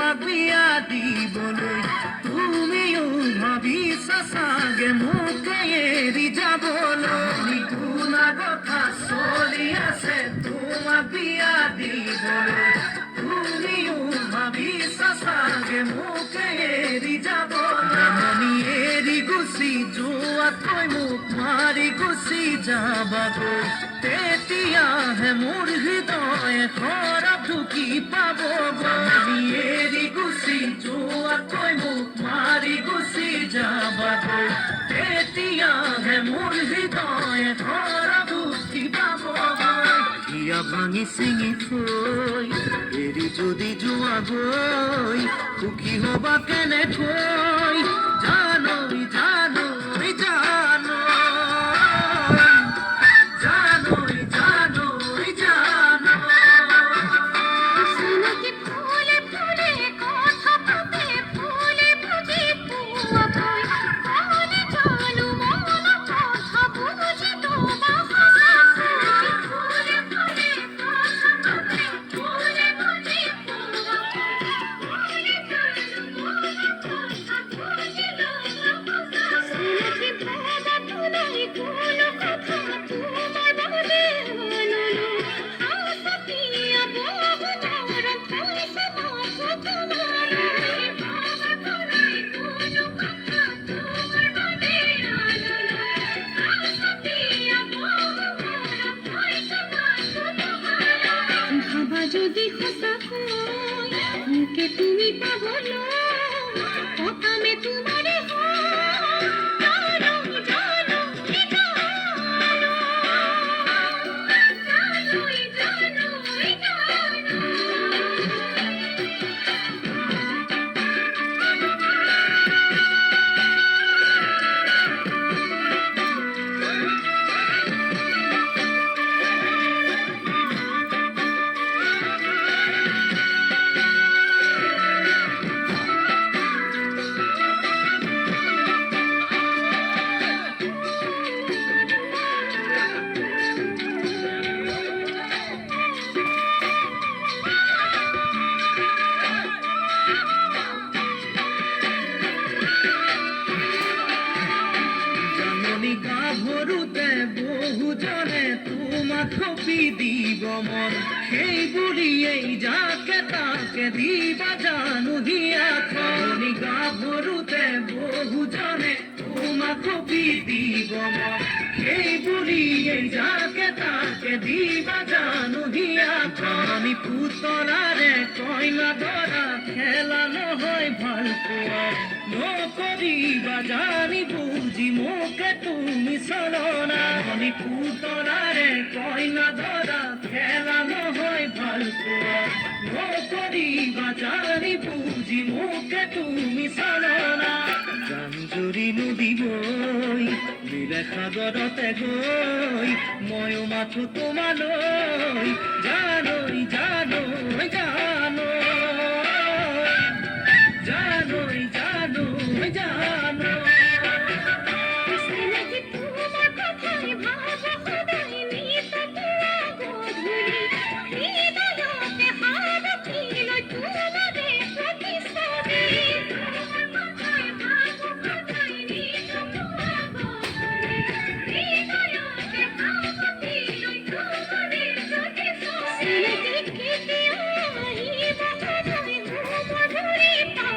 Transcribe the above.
তোমাক বিয়া দিবলৈ, তুমিও ভাবিছা চাগে মোকে এৰি যাবলৈ। শুনা কথা চলি আছে তোমাক বিয়া দিবলৈ, তুমিও ভাবিছা চাগে মোকে এৰি যাবলৈ। মনি এৰি গুচি যোৱাতকৈ মোক মাৰি গুচি যাবাগৈ, তেতিয়াহে মোৰ হৃদয় খৰাপ ঢুকি পাবগৈ। এৰি গুচি যোৱাতকৈ মোক মাৰি গুচি যাবাগৈ, তেতিয়াহে মোৰ হৃদয় খৰাপ ঢুকি পাবগৈ। হিয়া ভাঙি চিঙি থৈ এৰি যদি যোৱাগৈ, সুখী হবা কেনেকৈ জানৈ জানৈ জানৈ জানৈ জানৈ জানৈ। শুনকি ফুলে ফুলে কথা পাতে ফুলে বুঝি পুয়াবই, কলে জানো মন কথা বুঝি তোমা হাসা। ফুলে ফুলে কথা পাতে ফুলে বুঝি পুয়াবই, কলে জানো মন কথা বুঝি তোমা হাসা। শুনকি ভেবে তুলাই কোনো কথা তোমার বলে আনলো, হাসা দিয়া বহু নরম পয়সা মাথা তোমার। বাবা তুলাই কোনো কথা তোমার বলে আনলো, হাসা দিয়া বহু নরম পয়সা মাথা তোমার। ভাবা যদি সঁচাকৈ মোকে তুমি পাগল, কথামে তোমারে হয় জানো জানো জানো জানোই জানোই জানো। জাননী গাভৰুতে বহুজনে তোমাক থপি দিব মন, সেই বুলিয়েই যাকে তাকে দিবা জানো হিয়াখন। গাভৰুতে বহুজনে তোমাক থপি দিব মন, সেই বুলিয়েই যাকে তাকে দিবা জানো হিয়াখন। পুতলাৰে কইনা দৰা খেলা নহয় ভাল পোৱা, নকৰিবা জানি বুজি মোকে তুমি চলনা। পুতলাৰে কইনা দৰা খেলা নহয় ভাল পোৱা, নকৰিবা জানি বুজি মোকে তুমি চলনা। জান-জুৰি নদী বৈ মিলে সাগৰতে গৈ, ময়ো মাথো তোমালৈ জানৈ জানৈ জানৈ জানৈ জানৈ জানৈ। শুনকি তোমার কথাই ভাবো সদাই নিত পুয়া গধূলি, হৃদয়তে হারাইল তোমারে প্রতিচ্ছবি। তোমার কথাই ভাবো সদাই নিত পুয়া গধূলি, হৃদয়তে হারাইল তোমারে প্রতিচ্ছবি। শুনকি কেতিয়া আহিবা সদাই মধুরি পা